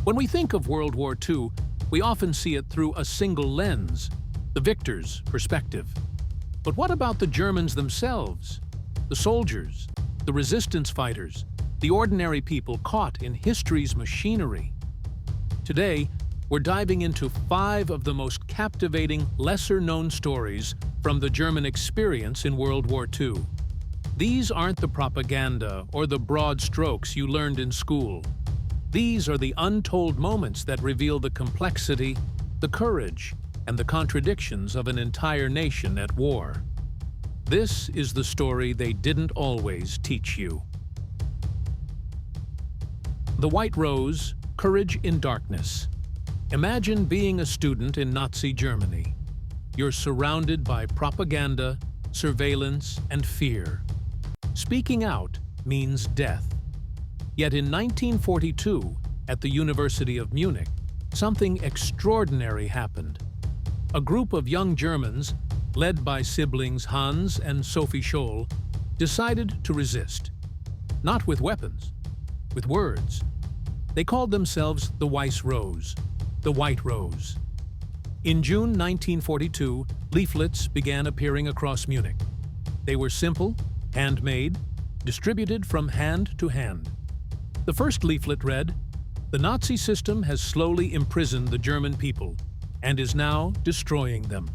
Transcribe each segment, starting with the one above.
When we think of World War II, we often see it through a single lens, the victor's perspective. But what about the Germans themselves? The soldiers, the resistance fighters, the ordinary people caught in history's machinery? Today, we're diving into 5 of the most captivating, lesser-known stories from the German experience in World War II. These aren't the propaganda or the broad strokes you learned in school. These are the untold moments that reveal the complexity, the courage, and the contradictions of an entire nation at war. This is the story they didn't always teach you. The White Rose, Courage in Darkness. Imagine being a student in Nazi Germany. You're surrounded by propaganda, surveillance, and fear. Speaking out means death. Yet in 1942, at the University of Munich, something extraordinary happened. A group of young Germans, led by siblings Hans and Sophie Scholl, decided to resist. Not with weapons, with words. They called themselves the Weiße Rose, the White Rose. In June 1942, leaflets began appearing across Munich. They were simple, handmade, distributed from hand to hand. The first leaflet read, "The Nazi system has slowly imprisoned the German people and is now destroying them."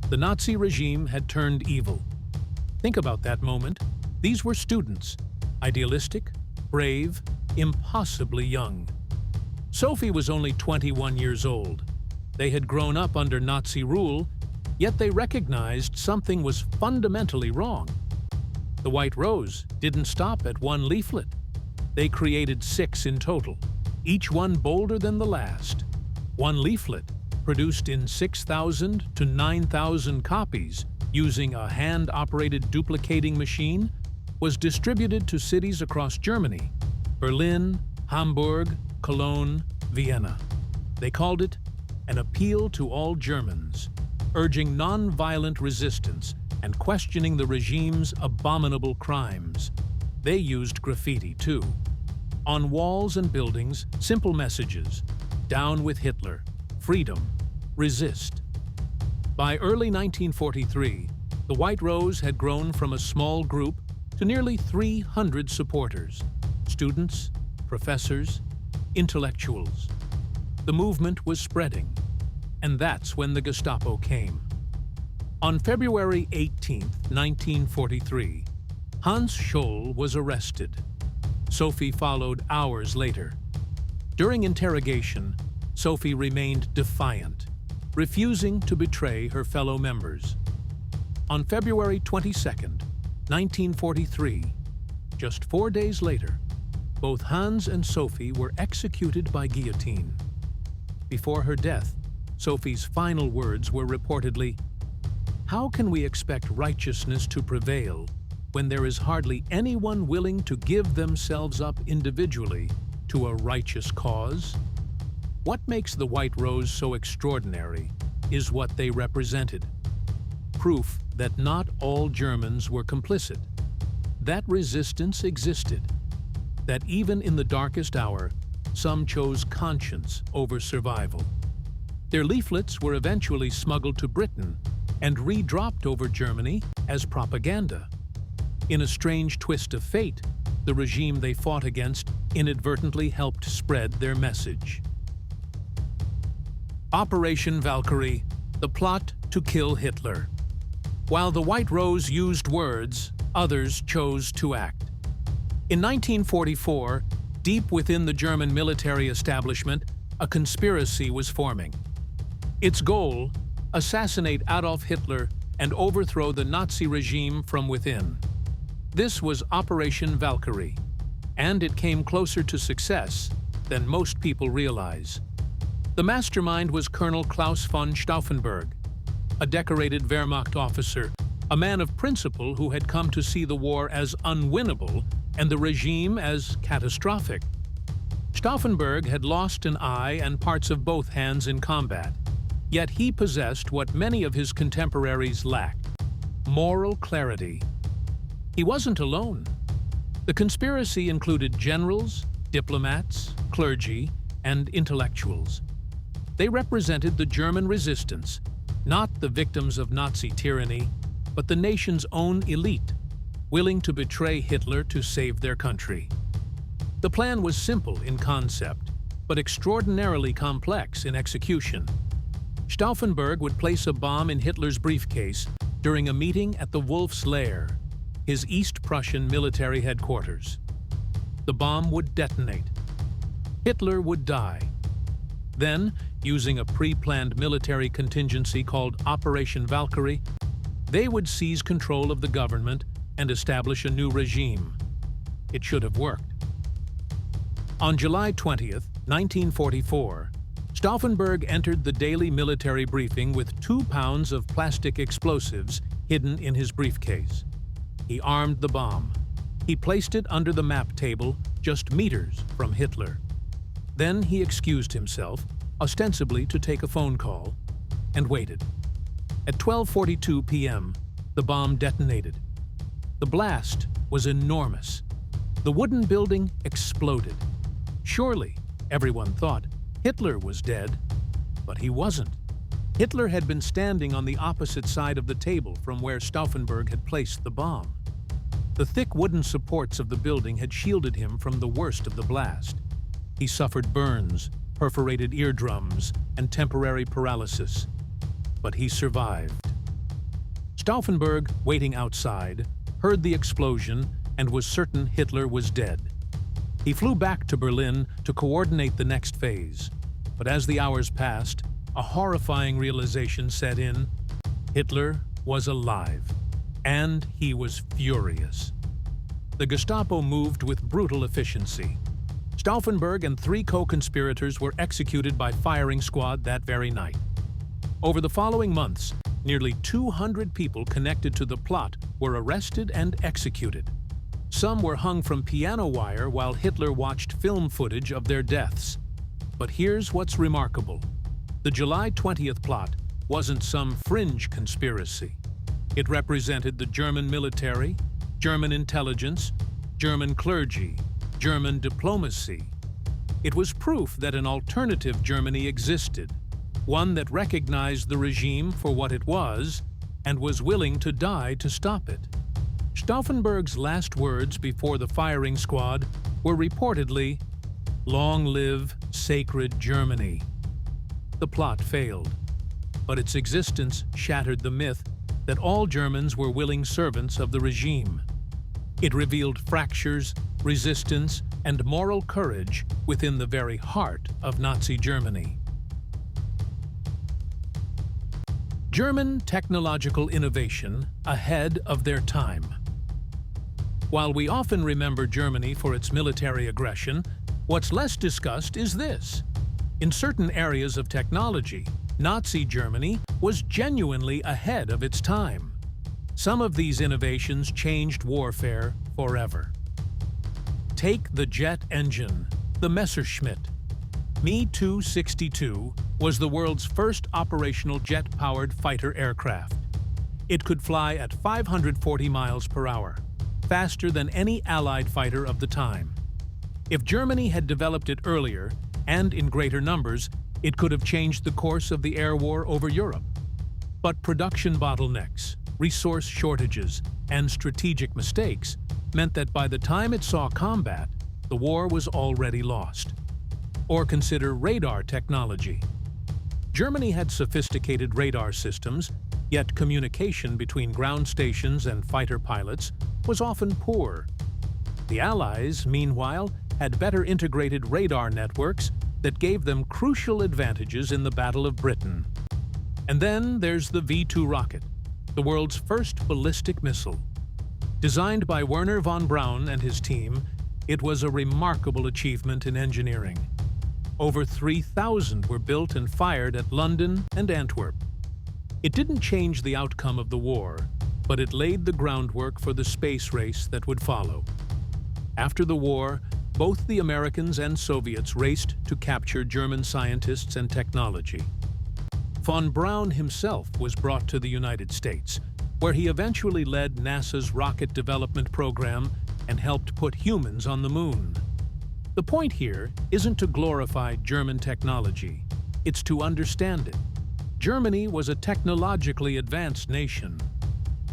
The Nazi regime had turned evil. Think about that moment. These were students, idealistic, brave, impossibly young. Sophie was only 21 years old. They had grown up under Nazi rule, yet they recognized something was fundamentally wrong. The White Rose didn't stop at one leaflet. They created 6 in total, each one bolder than the last. One leaflet, produced in 6,000 to 9,000 copies using a hand-operated duplicating machine, was distributed to cities across Germany: Berlin, Hamburg, Cologne, Vienna. They called it an appeal to all Germans, urging non-violent resistance and questioning the regime's abominable crimes. They used graffiti, too. On walls and buildings, simple messages: down with Hitler, freedom, resist. By early 1943, the White Rose had grown from a small group to nearly 300 supporters: students, professors, intellectuals. The movement was spreading, and that's when the Gestapo came. On February 18, 1943, Hans Scholl was arrested. Sophie followed hours later. During interrogation, Sophie remained defiant, refusing to betray her fellow members. On February 22, 1943, just 4 days later, both Hans and Sophie were executed by guillotine. Before her death, Sophie's final words were reportedly, "How can we expect righteousness to prevail when there is hardly anyone willing to give themselves up individually to a righteous cause?" What makes the White Rose so extraordinary is what they represented. Proof that not all Germans were complicit, that resistance existed, that even in the darkest hour, some chose conscience over survival. Their leaflets were eventually smuggled to Britain and re-dropped over Germany as propaganda. In a strange twist of fate, the regime they fought against inadvertently helped spread their message. Operation Valkyrie, the plot to kill Hitler. While the White Rose used words, others chose to act. In 1944, deep within the German military establishment, a conspiracy was forming. Its goal: assassinate Adolf Hitler and overthrow the Nazi regime from within. This was Operation Valkyrie, and it came closer to success than most people realize. The mastermind was Colonel Klaus von Stauffenberg, a decorated Wehrmacht officer, a man of principle who had come to see the war as unwinnable and the regime as catastrophic. Stauffenberg had lost an eye and parts of both hands in combat, yet he possessed what many of his contemporaries lacked: moral clarity. He wasn't alone. The conspiracy included generals, diplomats, clergy, and intellectuals. They represented the German resistance, not the victims of Nazi tyranny, but the nation's own elite, willing to betray Hitler to save their country. The plan was simple in concept, but extraordinarily complex in execution. Stauffenberg would place a bomb in Hitler's briefcase during a meeting at the Wolf's Lair, his East Prussian military headquarters. The bomb would detonate. Hitler would die. Then, using a pre-planned military contingency called Operation Valkyrie, they would seize control of the government and establish a new regime. It should have worked. On July 20th, 1944, Stauffenberg entered the daily military briefing with 2 pounds of plastic explosives hidden in his briefcase. He armed the bomb. He placed it under the map table just meters from Hitler. Then he excused himself, ostensibly to take a phone call, and waited. At 12:42 p.m., the bomb detonated. The blast was enormous. The wooden building exploded. Surely, everyone thought, Hitler was dead, but he wasn't. Hitler had been standing on the opposite side of the table from where Stauffenberg had placed the bomb. The thick wooden supports of the building had shielded him from the worst of the blast. He suffered burns, perforated eardrums, and temporary paralysis. But he survived. Stauffenberg, waiting outside, heard the explosion and was certain Hitler was dead. He flew back to Berlin to coordinate the next phase. But as the hours passed, a horrifying realization set in. Hitler was alive, and he was furious. The Gestapo moved with brutal efficiency. Stauffenberg and 3 co-conspirators were executed by firing squad that very night. Over the following months, nearly 200 people connected to the plot were arrested and executed. Some were hung from piano wire while Hitler watched film footage of their deaths. But here's what's remarkable. The July 20th plot wasn't some fringe conspiracy. It represented the German military, German intelligence, German clergy, German diplomacy. It was proof that an alternative Germany existed, one that recognized the regime for what it was and was willing to die to stop it. Stauffenberg's last words before the firing squad were reportedly, "Long live sacred Germany." The plot failed, but its existence shattered the myth that all Germans were willing servants of the regime. It revealed fractures, resistance, and moral courage within the very heart of Nazi Germany. German technological innovation ahead of their time. While we often remember Germany for its military aggression, what's less discussed is this. In certain areas of technology, Nazi Germany was genuinely ahead of its time. Some of these innovations changed warfare forever. Take the jet engine, the Messerschmitt. Me-262 was the world's first operational jet-powered fighter aircraft. It could fly at 540 miles per hour, faster than any Allied fighter of the time. If Germany had developed it earlier, and in greater numbers, it could have changed the course of the air war over Europe. But production bottlenecks, resource shortages, and strategic mistakes meant that by the time it saw combat, the war was already lost. Or consider radar technology. Germany had sophisticated radar systems, yet communication between ground stations and fighter pilots was often poor. The Allies, meanwhile, had better integrated radar networks that gave them crucial advantages in the Battle of Britain. And then there's the V-2 rocket, the world's first ballistic missile. Designed by Wernher von Braun and his team, it was a remarkable achievement in engineering. Over 3,000 were built and fired at London and Antwerp. It didn't change the outcome of the war, but it laid the groundwork for the space race that would follow. After the war, both the Americans and Soviets raced to capture German scientists and technology. Von Braun himself was brought to the United States, where he eventually led NASA's rocket development program and helped put humans on the moon. The point here isn't to glorify German technology, it's to understand it. Germany was a technologically advanced nation.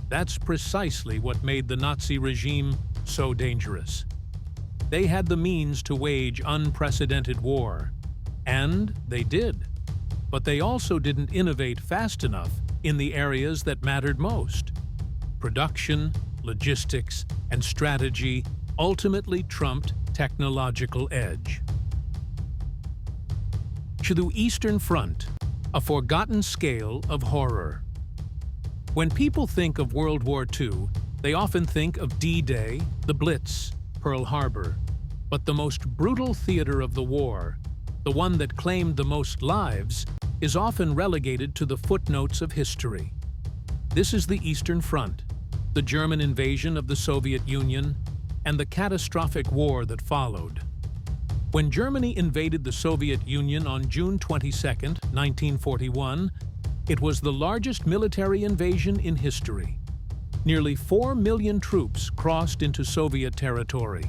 That's precisely what made the Nazi regime so dangerous. They had the means to wage unprecedented war, and they did. But they also didn't innovate fast enough in the areas that mattered most. Production, logistics, and strategy ultimately trumped technological edge. To the Eastern Front, a forgotten scale of horror. When people think of World War II, they often think of D-Day, the Blitz, Pearl Harbor. But the most brutal theater of the war, the one that claimed the most lives, is often relegated to the footnotes of history. This is the Eastern Front, the German invasion of the Soviet Union, and the catastrophic war that followed. When Germany invaded the Soviet Union on June 22, 1941, it was the largest military invasion in history. Nearly 4 million troops crossed into Soviet territory.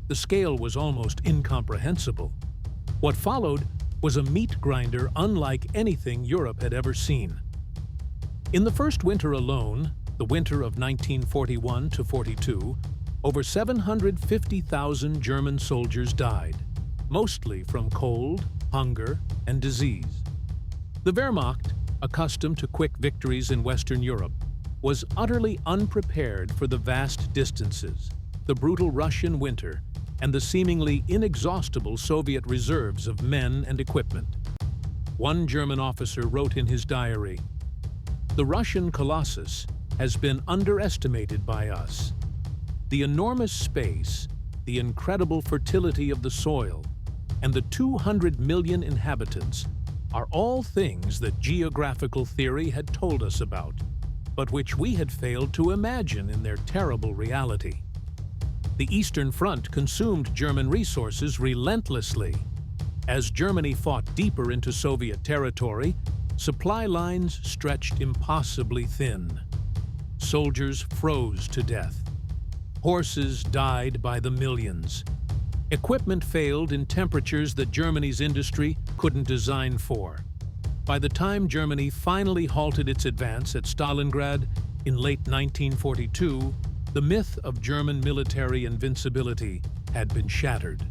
The scale was almost incomprehensible. What followed was a meat grinder unlike anything Europe had ever seen. In the first winter alone, the winter of 1941-42, over 750,000 German soldiers died, mostly from cold, hunger, and disease. The Wehrmacht, accustomed to quick victories in Western Europe, was utterly unprepared for the vast distances, the brutal Russian winter, and the seemingly inexhaustible Soviet reserves of men and equipment. One German officer wrote in his diary, "The Russian Colossus has been underestimated by us. The enormous space, the incredible fertility of the soil, and the 200 million inhabitants are all things that geographical theory had told us about, but which we had failed to imagine in their terrible reality." The Eastern Front consumed German resources relentlessly. As Germany fought deeper into Soviet territory, supply lines stretched impossibly thin. Soldiers froze to death. Horses died by the millions. Equipment failed in temperatures that Germany's industry couldn't design for. By the time Germany finally halted its advance at Stalingrad in late 1942, the myth of German military invincibility had been shattered.